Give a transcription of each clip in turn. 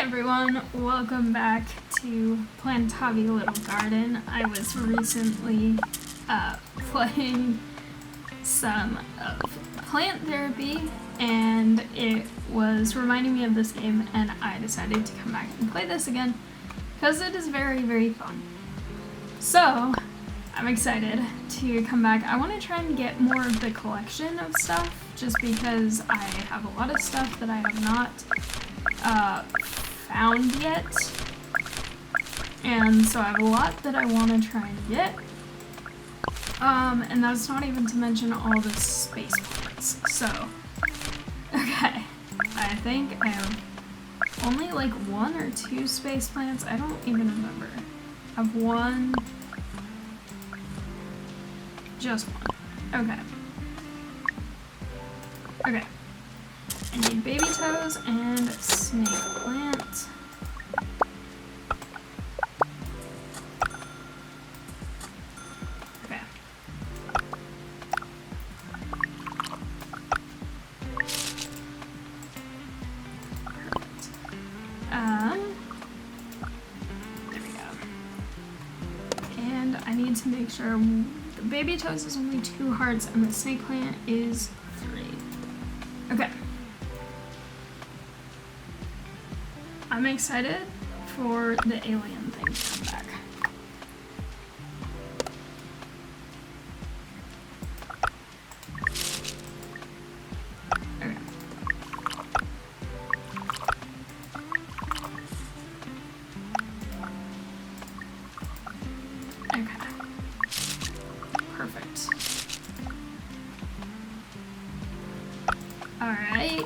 everyone, welcome back to Plantabi Little Garden. I was recently playing some of plant therapy and it was reminding me of this game, and I decided to come back and play this again because it is very, very fun. So I'm excited to come back. I want to try and get more of the collection of stuff just because I have a lot of stuff that I have not found yet, and so I have a lot that I want to try and get, and that's not even to mention all the space plants. So okay, I think I have only like 1 or 2 space plants. I don't even remember. I have one, just one. Okay. I need baby toes and snake plant. Okay. Perfect. There we go. And I need to make sure the baby toes is only 2 hearts and the snake plant is 3. Okay. I'm excited for the alien thing to come back. Okay. Okay. Perfect. All right.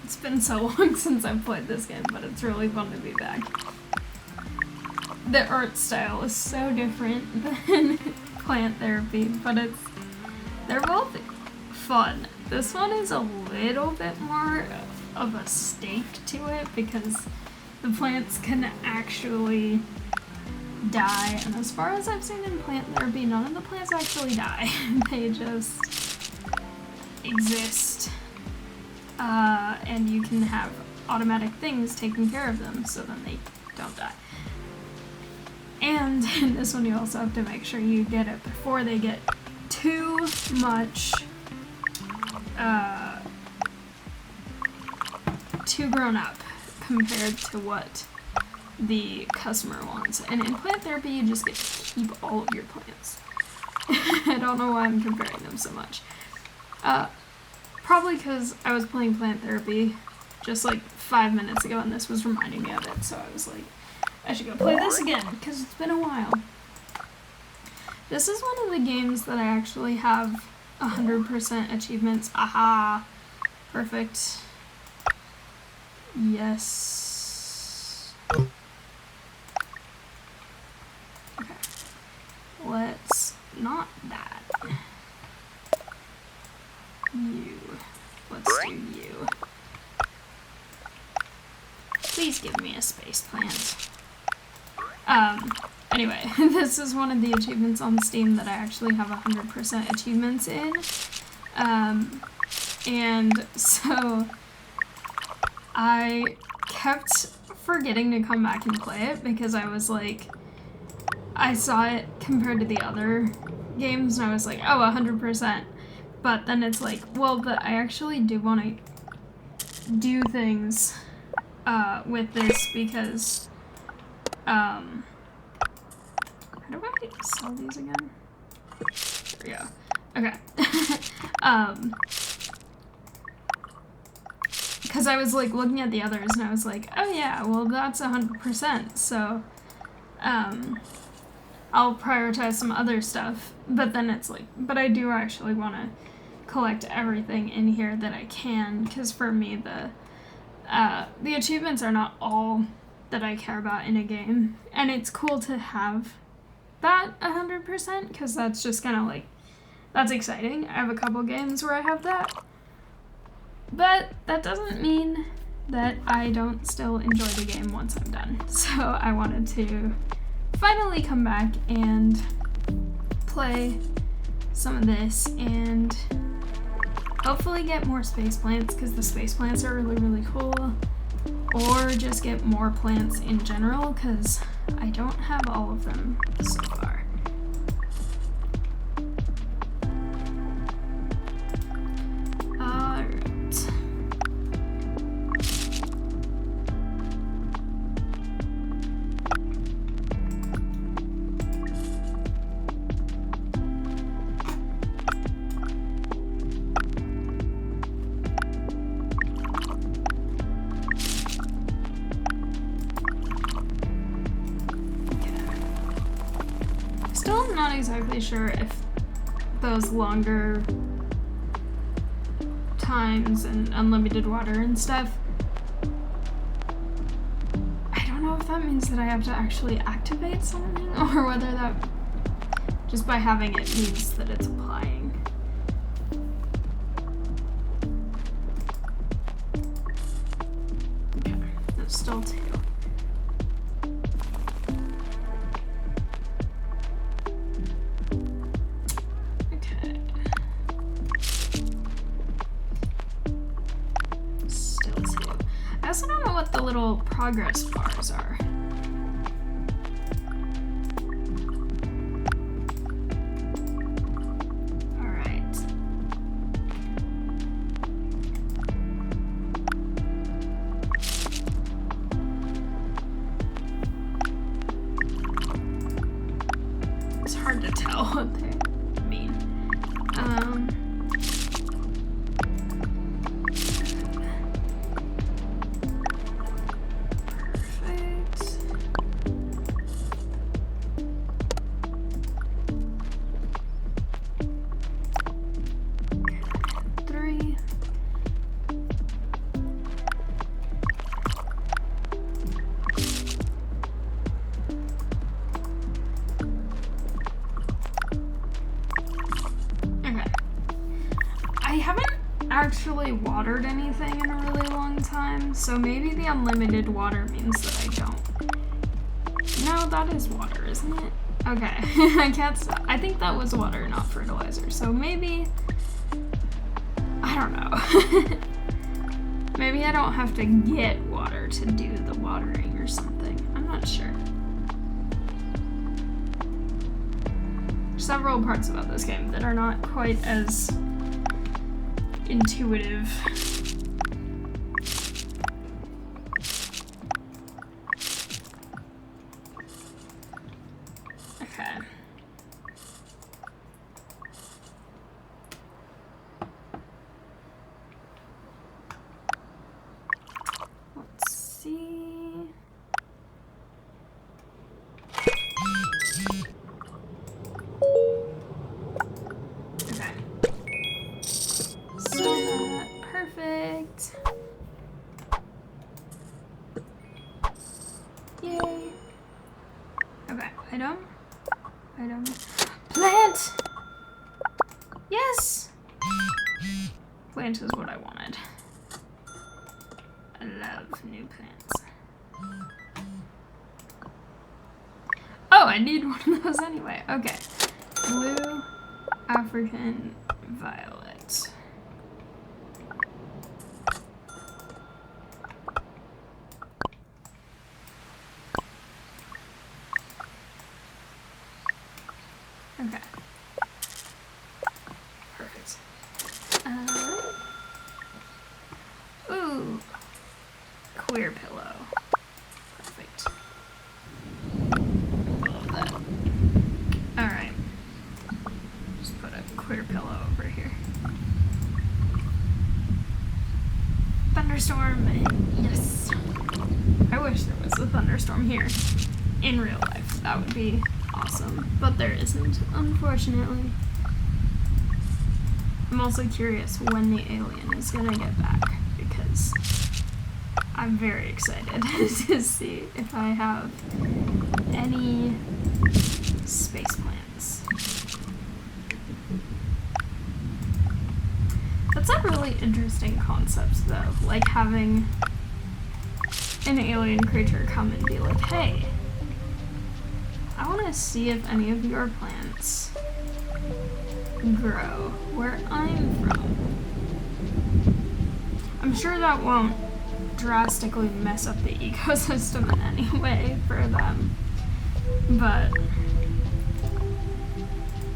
It's been so long since I've played this game, but it's really fun to be back. The art style is so different than plant therapy, but they're both fun. This one is a little bit more of a stake to it because the plants can actually die, and as far as I've seen in plant therapy, none of the plants actually die. They just exist. And you can have automatic things taking care of them so then they don't die. And in this one you also have to make sure you get it before they get too much too grown up compared to what the customer wants. And in plant therapy you just get to keep all of your plants. I don't know why I'm comparing them so much. Probably because I was playing plant therapy just like 5 minutes ago and this was reminding me of it, so I was like, I should go play this again because it's been a while. This is one of the games that I actually have 100% achievements. Aha! Perfect. Yes. Okay. Let's not that. You. Let's do you. Please give me a space plant. Anyway, this is one of the achievements on Steam that I actually have 100% achievements in. And so I kept forgetting to come back and play it because I was like, I saw it compared to the other games and I was like, oh, 100%. But then it's like, well, but I actually do want to do things with this because, how do I sell these again? There we go. Okay. Because I was like looking at the others and I was like, oh yeah, well that's 100%, so I'll prioritize some other stuff. But then it's like, but I do actually want to collect everything in here that I can, because for me the achievements are not all that I care about in a game, and it's cool to have that 100% because that's just kind of like, that's exciting. I have a couple games where I have that, but that doesn't mean that I don't still enjoy the game once I'm done. So I wanted to finally come back and play some of this and hopefully get more space plants, because the space plants are really, really cool. Or just get more plants in general, because I don't have all of them so far. Alright. Still not exactly sure if those longer times and unlimited water and stuff, I don't know if that means that I have to actually activate something or whether that just by having it means that it's applying. Okay, that's still 2. I also don't know what the little progress bars are. All right. It's hard to tell what they mean. I haven't actually watered anything in a really long time, so maybe the unlimited water means that I don't. No, that is water, isn't it? Okay, I can't stop. I think that was water, not fertilizer, so maybe, I don't know. Maybe I don't have to get water to do the watering or something. I'm not sure. Several parts about this game that are not quite as intuitive. Okay. Let's see. Okay. So that, perfect. Yay. Okay, item. Plant! Yes! Plant is what I wanted. I love new plants. Oh, I need one of those anyway. Okay. Blue, African, violet. Okay. Perfect. Ooh. Queer pillow. Perfect. Love that. Alright. Just put a queer pillow over here. Thunderstorm. Yes. I wish there was a thunderstorm here in real life. That would be awesome, but there isn't, unfortunately. I'm also curious when the alien is gonna get back, because I'm very excited to see if I have any space plants. That's a really interesting concept, though, like having an alien creature come and be like, hey, I want to see if any of your plants grow where I'm from. I'm sure that won't drastically mess up the ecosystem in any way for them. But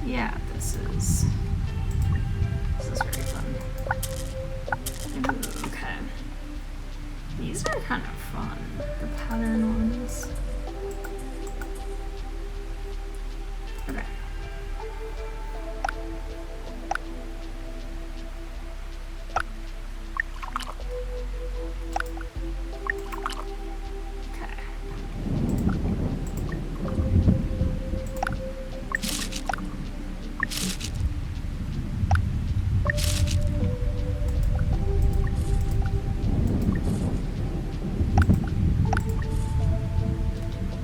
yeah, this is very fun. Ooh, okay. These are kind of fun, the pattern ones. Okay.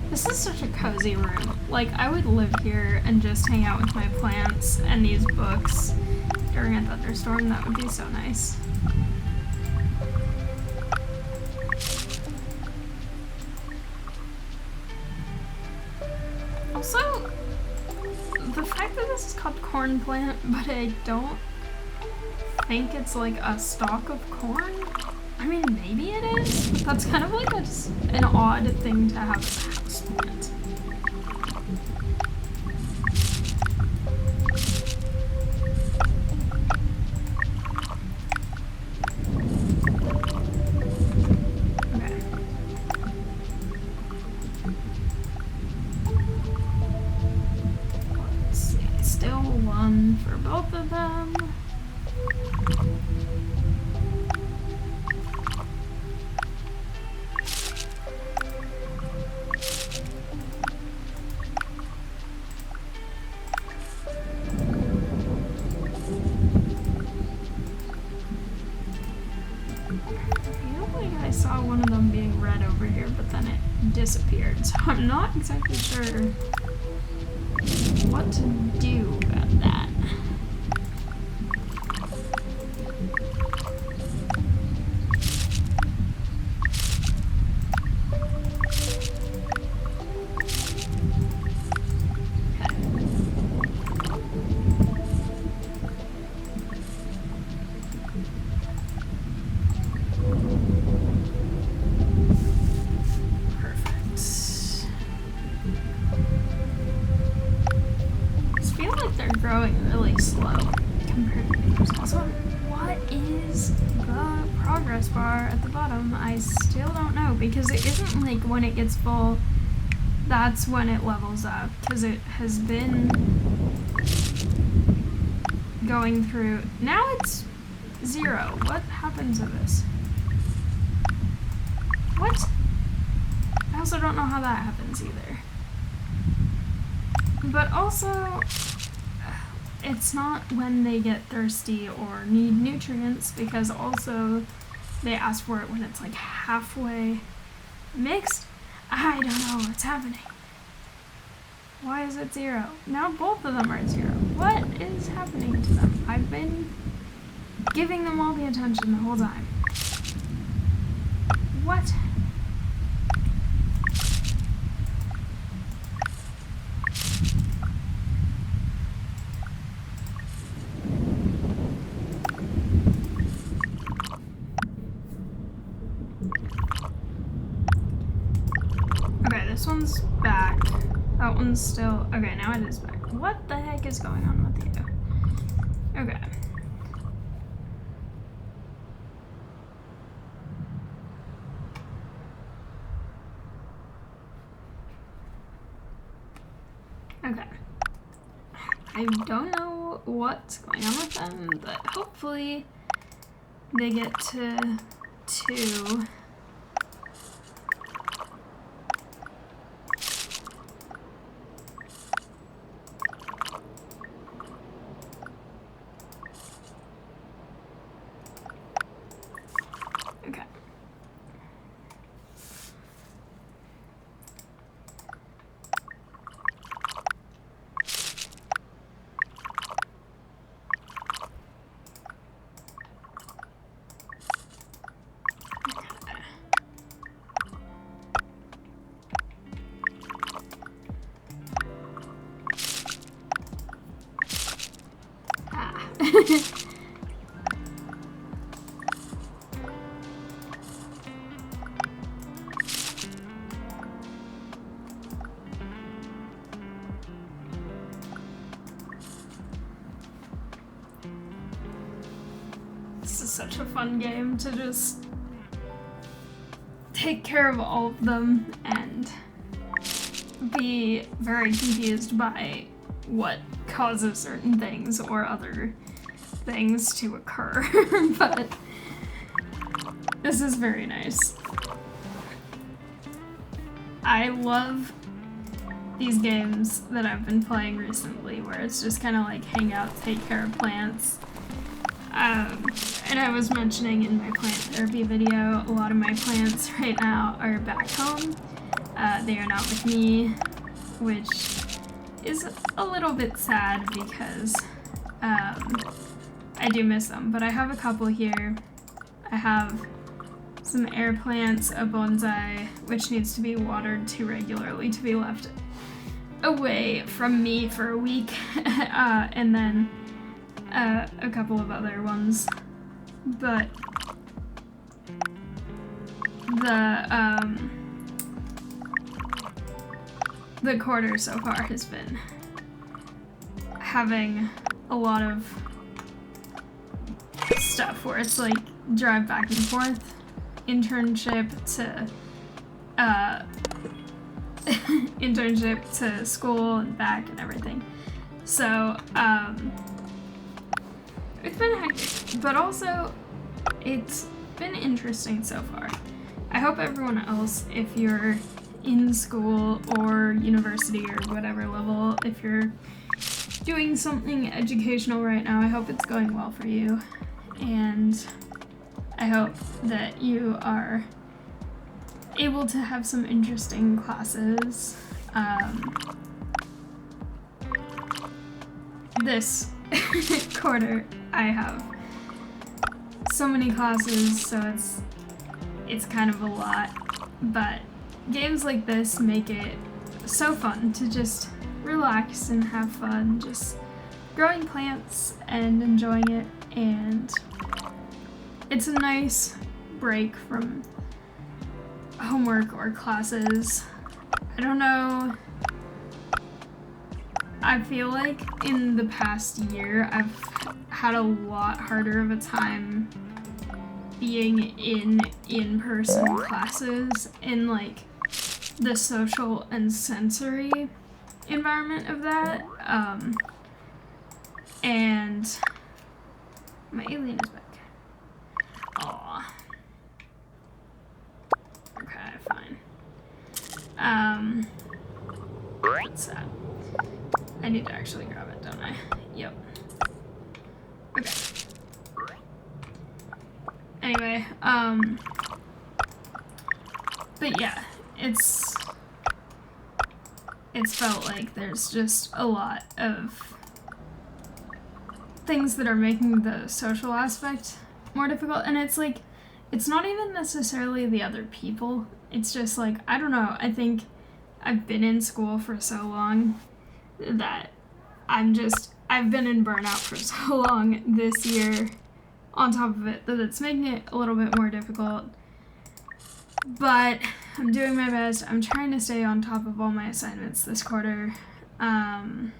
This is such a cozy room. Like, I would live here and just hang out with my plants and these books during a thunderstorm. That would be so nice. Also, the fact that this is called corn plant, but I don't think it's like a stalk of corn. I mean, maybe it is, but that's kind of like an odd thing to have as a house plant. Okay. Let's see, still one for both of them. I saw one of them being red over here, but then it disappeared, so I'm not exactly sure what to do about that. Growing really slow compared to the others. Also, what is the progress bar at the bottom? I still don't know, because it isn't like when it gets full, that's when it levels up, because it has been going through. Now it's 0. What happened to this? What? I also don't know how that happens either. But also, it's not when they get thirsty or need nutrients, because also they ask for it when it's like halfway mixed. I don't know what's happening. Why is it 0? Now both of them are 0. What is happening to them? I've been giving them all the attention the whole time. What? This one's back. That one's still... Okay, now it is back. What the heck is going on with you? Okay. Okay. I don't know what's going on with them, but hopefully they get to 2. This is such a fun game to just take care of all of them and be very confused by what causes certain things or other things to occur. But this is very nice. I love these games that I've been playing recently where it's just kind of like hang out, take care of plants. And I was mentioning in my plant therapy video, a lot of my plants right now are back home. They are not with me, which is a little bit sad because I do miss them. But I have a couple here. I have some air plants, a bonsai, which needs to be watered too regularly to be left away from me for a week, and then a couple of other ones. But the quarter so far has been having a lot of stuff where it's like drive back and forth, internship to school and back and everything. So it's been hectic, but also it's been interesting so far. I hope everyone else, if you're in school or university or whatever level, if you're doing something educational right now, I hope it's going well for you. And I hope that you are able to have some interesting classes. This quarter I have so many classes, so it's kind of a lot, but games like this make it so fun to just relax and have fun, just growing plants and enjoying it, and it's a nice break from homework or classes. I don't know, I feel like in the past year I've had a lot harder of a time being in in-person classes in like the social and sensory environment of that. And my alien is back. Aw. Okay, fine. What's that? I need to actually grab it, don't I? Yep. Okay. Anyway, but yeah, it's felt like there's just a lot of things that are making the social aspect more difficult, and it's like, it's not even necessarily the other people, it's just like, I don't know, I think I've been in school for so long that I've been in burnout for so long this year on top of it that it's making it a little bit more difficult. But I'm doing my best. I'm trying to stay on top of all my assignments this quarter, and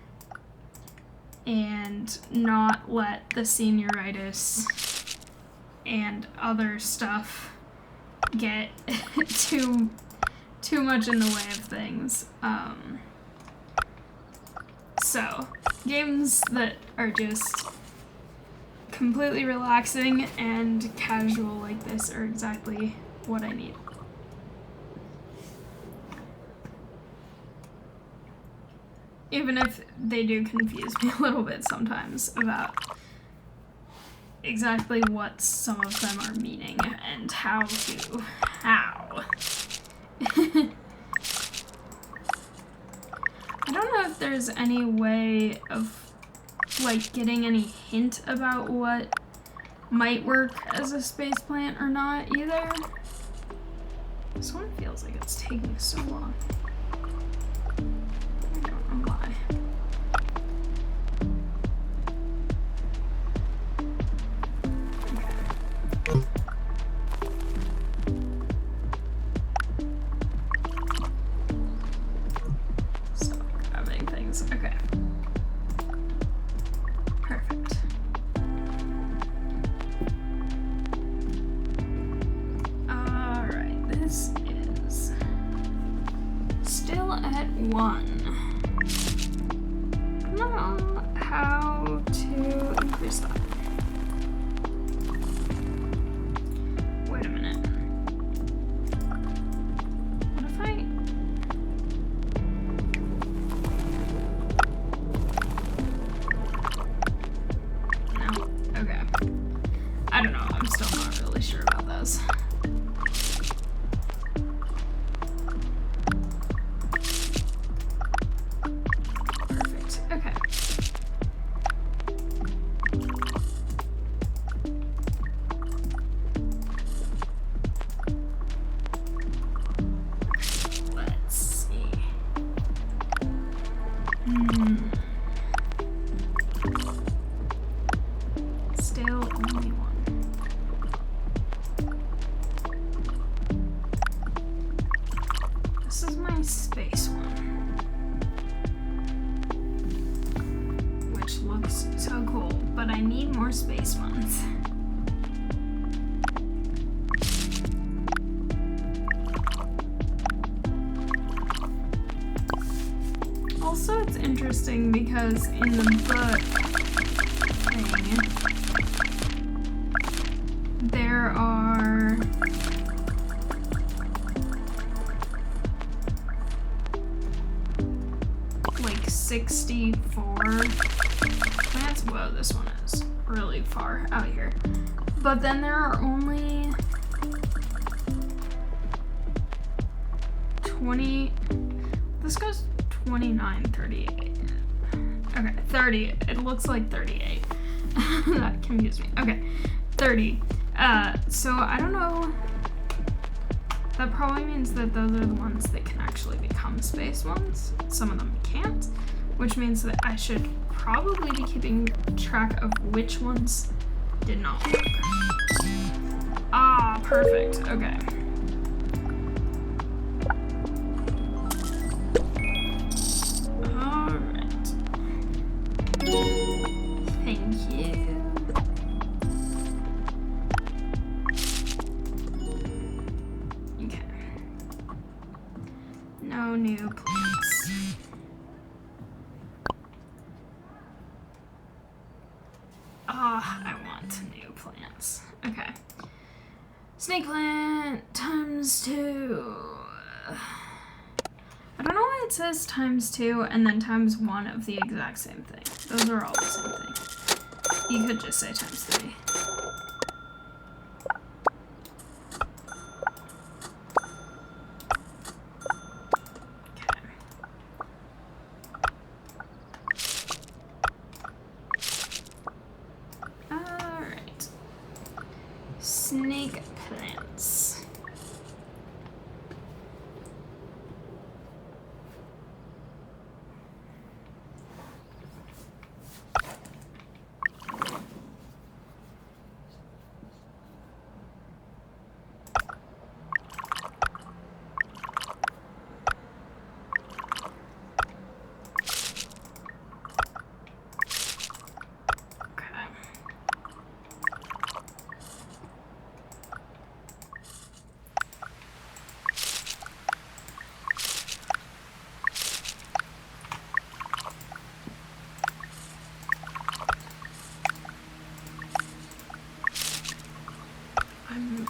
not let the senioritis and other stuff get too much in the way of things. So games that are just completely relaxing and casual like this are exactly what I need. Even if they do confuse me a little bit sometimes about exactly what some of them are meaning and how. I don't know if there's any way of like getting any hint about what might work as a space plant or not either. This one feels like it's taking so long. I don't know why. Please stop. Wait a minute. What if I... No? Okay. I don't know. I'm still not really sure about those. Perfect. Okay. Let's see. Still only one. This is my space one, which looks so cool, but I need more space ones. Also, it's interesting because in the book thing, there are like 64 plants. Whoa, this one is really far out here. But then there are only 20. This goes 29, 38. Okay, 30. It looks like 38. That confused me. Okay, 30. So I don't know. That probably means that those are the ones that can actually become space ones. Some of them can't, which means that I should probably be keeping track of which ones did not work. Ah, perfect. Okay. Alright. Thank you. Okay. No new plants. Ah, I want new plants. Okay. Snake plant ×2. I don't know why it says ×2 and then ×1 of the exact same thing. Those are all the same thing. You could just say ×3. Alright. Snake plants. I'm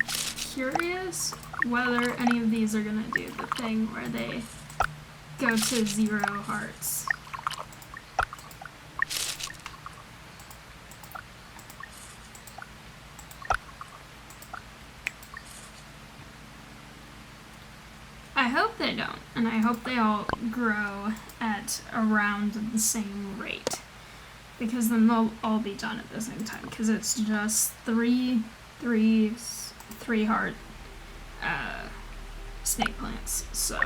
curious whether any of these are gonna do the thing where they go to 0 hearts. I hope they don't, and I hope they all grow at around the same rate, because then they'll all be done at the same time, because it's just three heart snake plants, so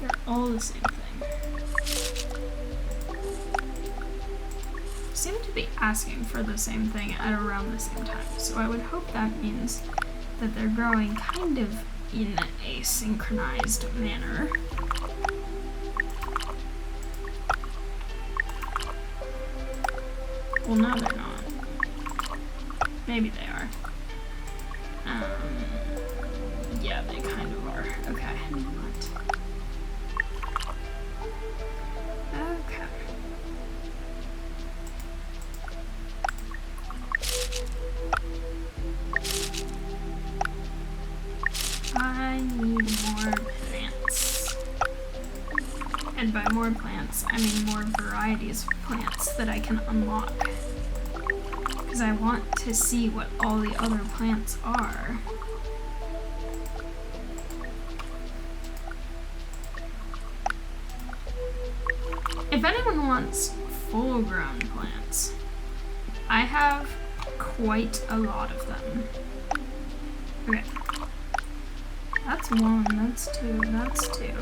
they're all the same thing. Seem to be asking for the same thing at around the same time, so I would hope that means that they're growing kind of in a synchronized manner. Well, no, they're not. Maybe they are. Yeah, they kind of are. Okay. Okay. And by more plants, I mean more varieties of plants that I can unlock. Because I want to see what all the other plants are. If anyone wants full-grown plants, I have quite a lot of them. Okay. That's one, that's two, that's two.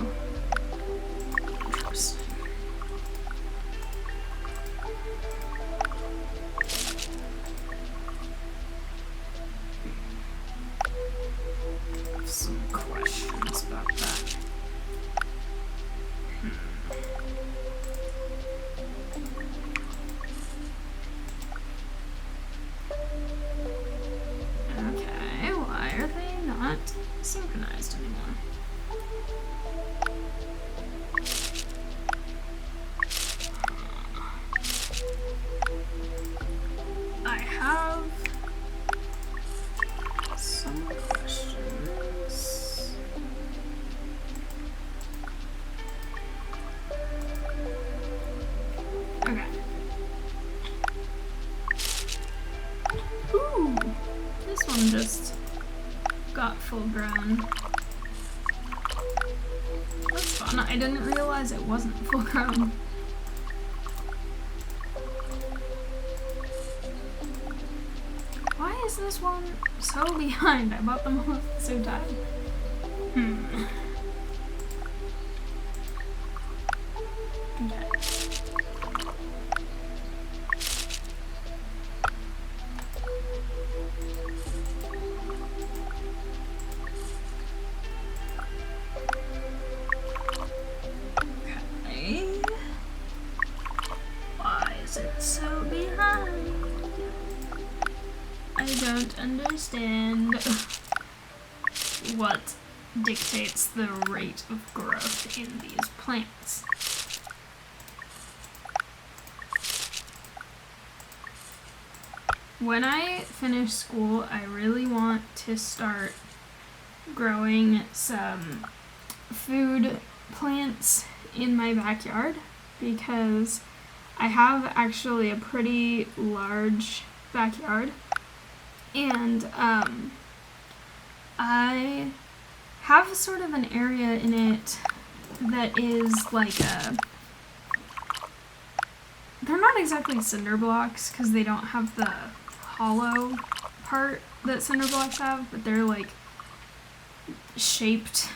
Interesting. I have some questions about that. Okay, why are they not synchronized anymore? I have some questions. Okay. Ooh, this one just got full grown. That's fun. I didn't realize it wasn't full grown. Why is this one so behind? I bought them all at the same time. Okay. Okay. Why is it so behind? I don't understand what dictates the rate of growth in these plants. When I finish school, I really want to start growing some food plants in my backyard because I have actually a pretty large backyard. And I have sort of an area in it that is like they're not exactly cinder blocks because they don't have the hollow part that cinder blocks have, but they're like shaped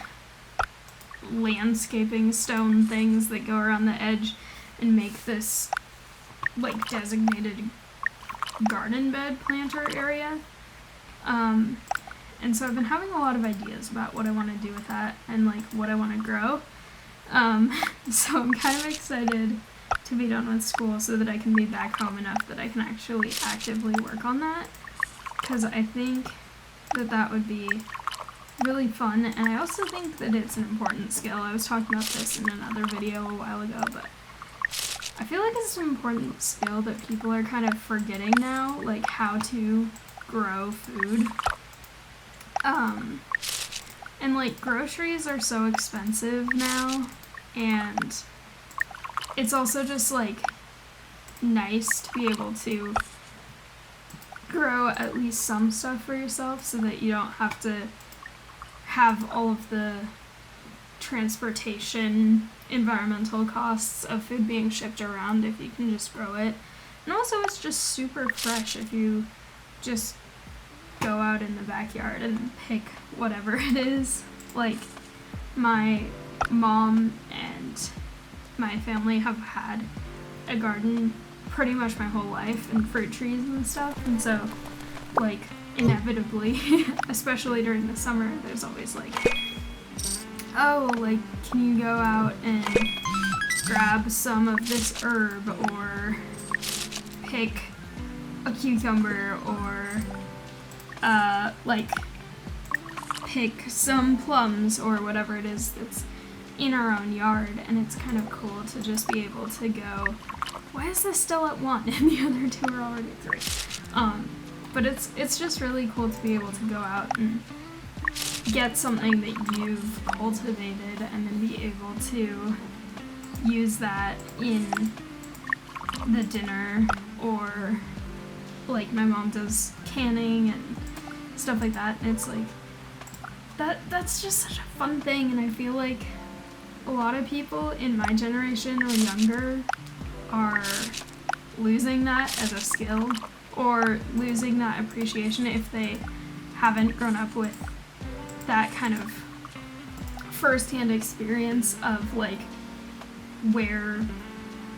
landscaping stone things that go around the edge and make this like designated garden bed planter area. And so I've been having a lot of ideas about what I want to do with that and like what I want to grow. So I'm kind of excited to be done with school so that I can be back home enough that I can actually actively work on that, because I think that that would be really fun, and I also think that it's an important skill. I was talking about this in another video a while ago, but I feel like it's an important skill that people are kind of forgetting now, like how to grow food. And like groceries are so expensive now, and it's also just like nice to be able to grow at least some stuff for yourself so that you don't have to have all of the transportation, environmental costs of food being shipped around if you can just grow it. And also it's just super fresh if you just go out in the backyard and pick whatever it is. Like my mom and my family have had a garden pretty much my whole life and fruit trees and stuff, and so like inevitably, especially during the summer, there's always like, oh, like, can you go out and grab some of this herb or pick a cucumber or like pick some plums or whatever it is that's in our own yard. And it's kind of cool to just be able to go, why is this still at 1 and the other 2 are already at 3? But it's just really cool to be able to go out and get something that you've cultivated and then be able to use that in the dinner, or like my mom does canning and stuff like that. And it's like that's just such a fun thing, and I feel like a lot of people in my generation or younger are losing that as a skill, or losing that appreciation if they haven't grown up with that kind of first-hand experience of like where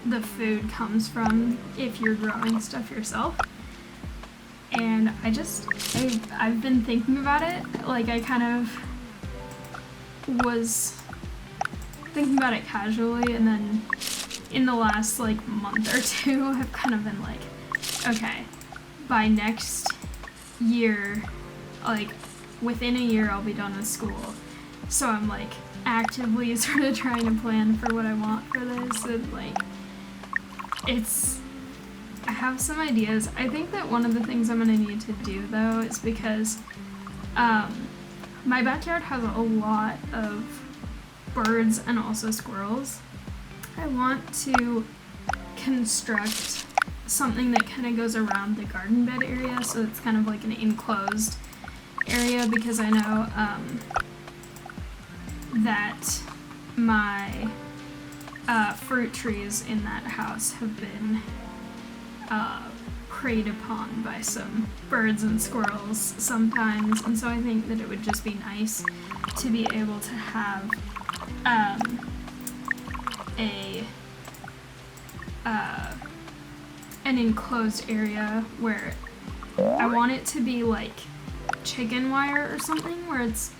the food comes from if you're growing stuff yourself. And I've been thinking about it. Like, I kind of was thinking about it casually, and then in the last like month or two I've kind of been like, okay, by next year, like within a year I'll be done with school. So I'm like actively sort of trying to plan for what I want for this, and like I have some ideas. I think that one of the things I'm gonna need to do though is because my backyard has a lot of birds and also squirrels. I want to construct something that kind of goes around the garden bed area, so it's kind of like an enclosed area, because I know that my fruit trees in that house have been preyed upon by some birds and squirrels sometimes, and so I think that it would just be nice to be able to have an enclosed area where I want it to be like chicken wire or something, where it's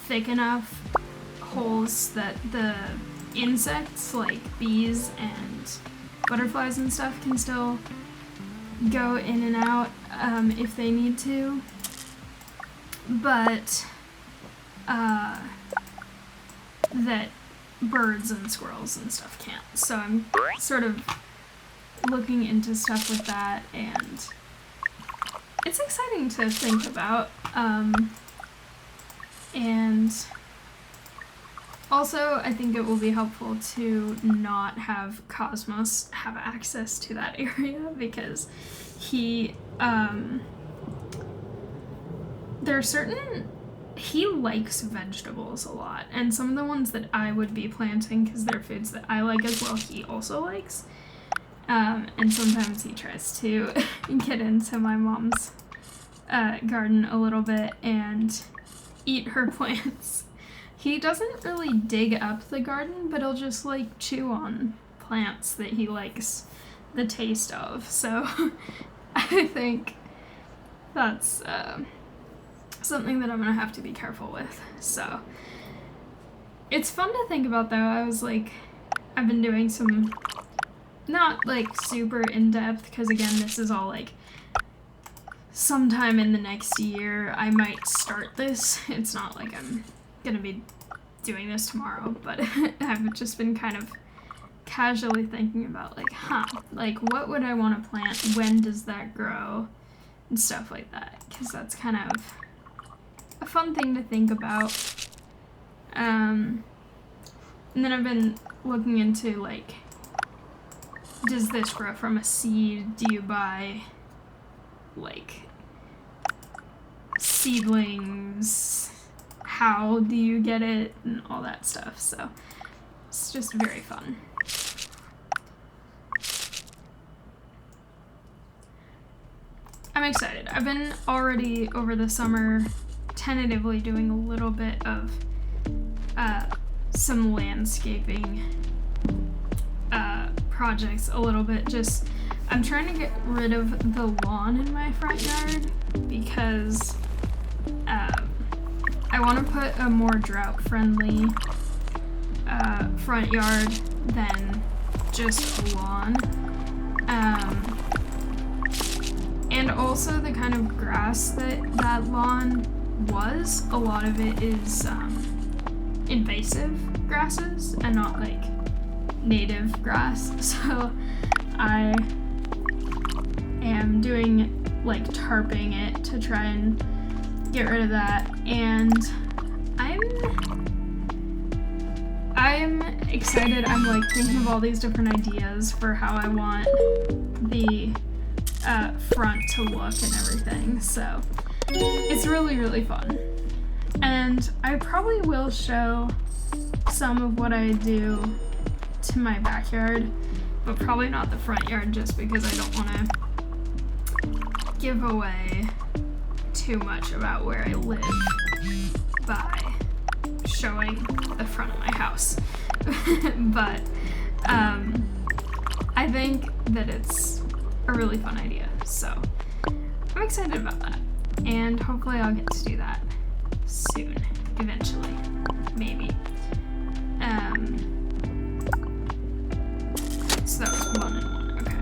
thick enough holes that the insects like bees and butterflies and stuff can still go in and out if they need to, but that birds and squirrels and stuff can't. So I'm sort of looking into stuff with that, and it's exciting to think about. And also, I think it will be helpful to not have Cosmos have access to that area, because he likes vegetables a lot, and some of the ones that I would be planting, because they're foods that I like as well, he also likes. And sometimes he tries to get into my mom's garden a little bit and eat her plants. He doesn't really dig up the garden, but he'll just like chew on plants that he likes the taste of. So I think that's something that I'm gonna have to be careful with. So it's fun to think about though. I've been doing some, not like super in-depth, because again, this is all like sometime in the next year I might start this. It's not like I'm gonna be doing this tomorrow, but I've just been kind of casually thinking about like what would I want to plant, when does that grow, and stuff like that, because that's kind of a fun thing to think about. And then I've been looking into like, does this grow from a seed? Do you buy like seedlings? How do you get it? And all that stuff. So it's just very fun. I'm excited. I've been already over the summer tentatively doing a little bit of some landscaping projects, a little bit. Just, I'm trying to get rid of the lawn in my front yard, because I want to put a more drought-friendly front yard than just a lawn. And also the kind of grass that lawn was, a lot of it is invasive grasses and not like native grass. So I am doing like tarping it to try and I'm excited. I'm like thinking of all these different ideas for how I want the front to look and everything. So it's really, really fun. And I probably will show some of what I do to my backyard, but probably not the front yard just because I don't want to give away too much about where I live by showing the front of my house. But I think that it's a really fun idea, so I'm excited about that, and hopefully I'll get to do that soon, eventually, maybe. So that was 1 and 1, okay.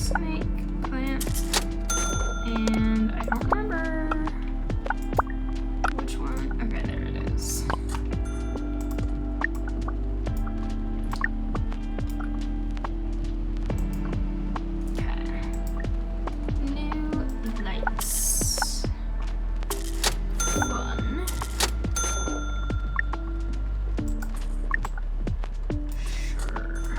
Snake, plant, and I don't remember which one. Okay, there it is. Okay. New lights. Fun. Sure.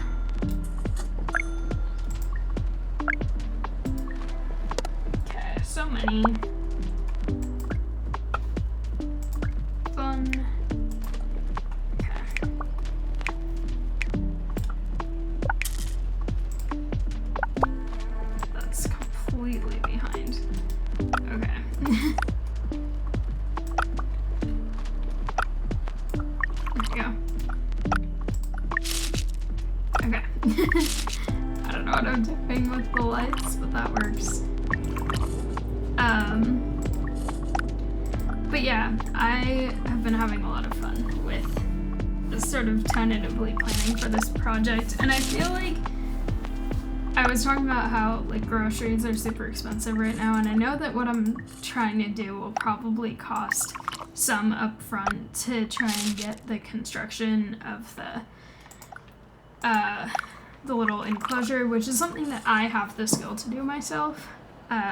Okay, so many. Fun. Okay. That's completely behind. Okay. There we go. Okay. I don't know what I'm doing with the lights, but that works. But yeah, I have been having a lot of fun with sort of tentatively planning for this project, and I feel like I was talking about how like groceries are super expensive right now, and I know that what I'm trying to do will probably cost some upfront to try and get the construction of the little enclosure, which is something that I have the skill to do myself.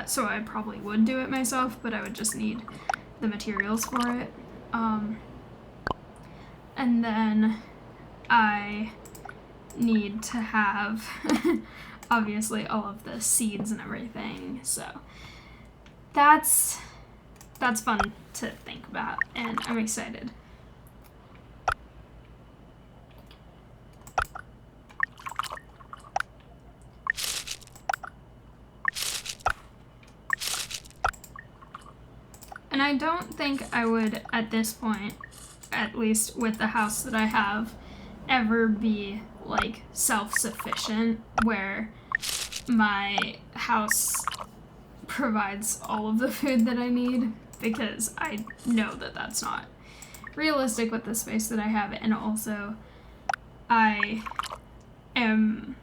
So I probably would do it myself, but I would just need the materials for it. And then I need to have obviously all of the seeds and everything. So that's fun to think about, and I'm excited. And I don't think I would, at this point, at least with the house that I have, ever be like self-sufficient where my house provides all of the food that I need, because I know that that's not realistic with the space that I have, and also I am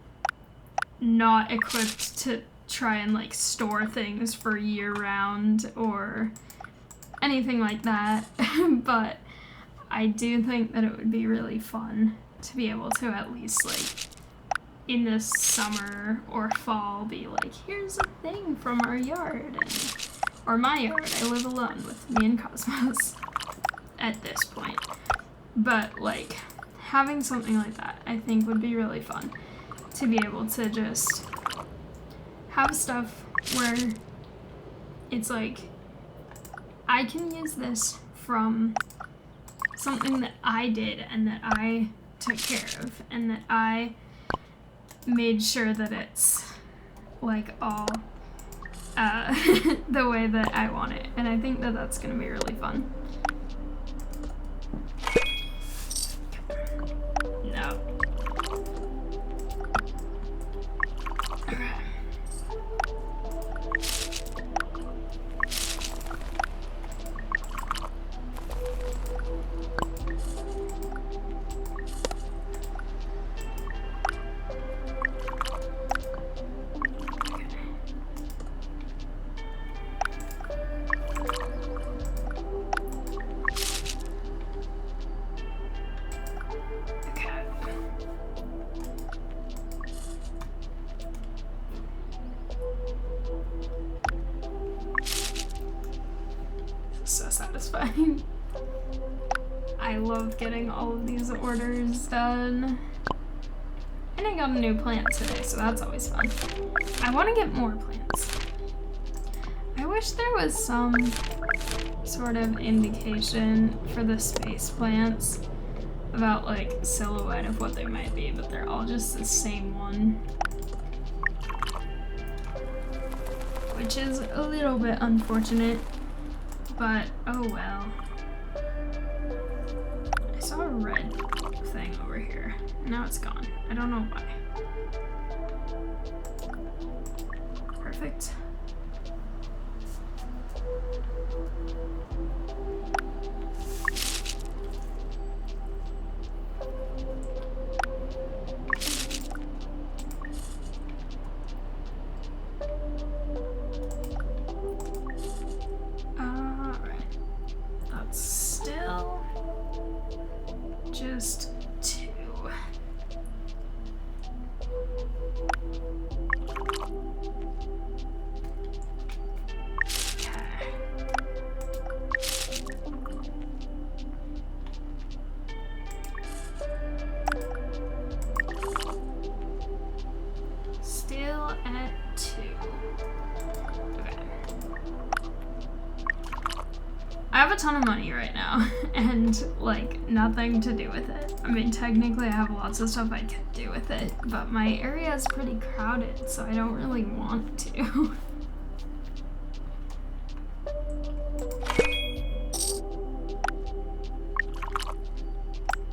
not equipped to try and like store things for year round or anything like that. But I do think that it would be really fun to be able to at least like in the summer or fall be like, here's a thing from our yard, or my yard. I live alone with me and Cosmos at this point. But like having something like that I think would be really fun, to be able to just have stuff where it's like I can use this from something that I did and that I took care of and that I made sure that it's like all the way that I want it, and I think that that's gonna be really fun. No. Okay. So satisfying. I love getting all of these orders done. And I got a new plant today, so that's always fun. I want to get more plants. I wish there was some sort of indication for the space plants about like silhouette of what they might be, but they're all just the same one. Which is a little bit unfortunate, but oh well. I saw a red thing over here. Now it's gone. I don't know why. Perfect. Alright. That's still just 2. Still at 2. Okay. I have a ton of money right now and like nothing to do with it. I mean, technically I have lots of stuff I could do with it, but my area is pretty crowded, so I don't really want to.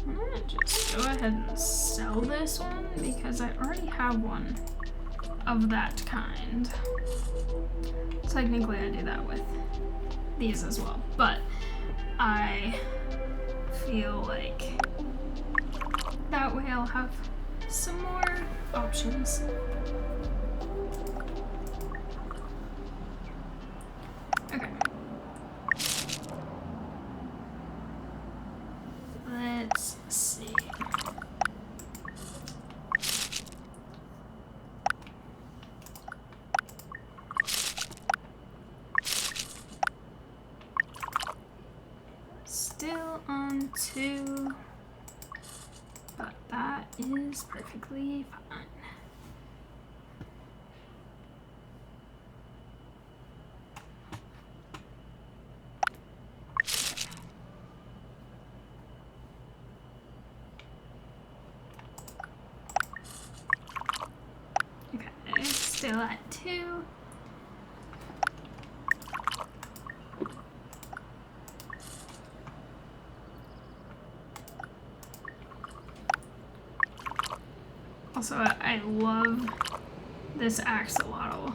I'm gonna just go ahead and sell this one because I already have one of that kind. Technically I do that with these as well, but I feel like that way I'll have some more options. Okay. Let's see. Still on 2, but that is perfectly fine. Okay, still at 2. Also, I love this axolotl.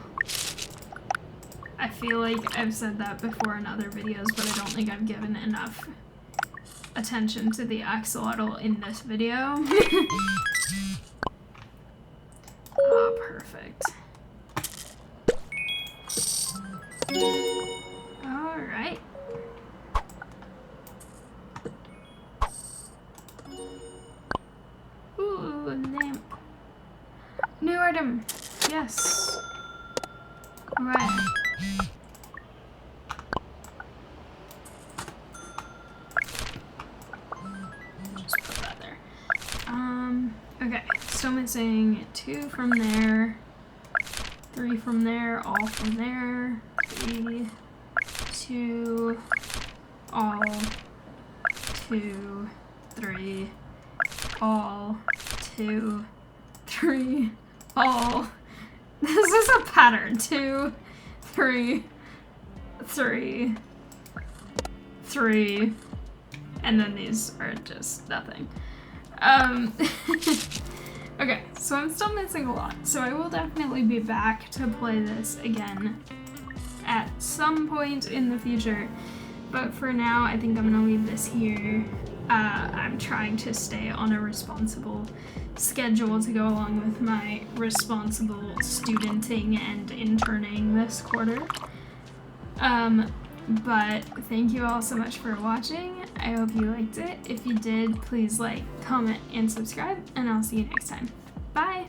I feel like I've said that before in other videos, but I don't think I've given enough attention to the axolotl in this video. Oh, perfect. Alright. Ooh, lamp. New item. Yes. Alright. Just put that there. Okay. Still missing 2 from there. 3 from there. All from there. 3, 2, all, 2, 3, all, 2, 3, all. This is a pattern. 2, 3, 3, 3, and then these are just nothing. Okay, so I'm still missing a lot, so I will definitely be back to play this again at some point in the future, but for now I think I'm gonna leave this here. I'm trying to stay on a responsible schedule to go along with my responsible studenting and interning this quarter. But thank you all so much for watching. I hope you liked it. If you did, please like, comment, and subscribe, and I'll see you next time. Bye!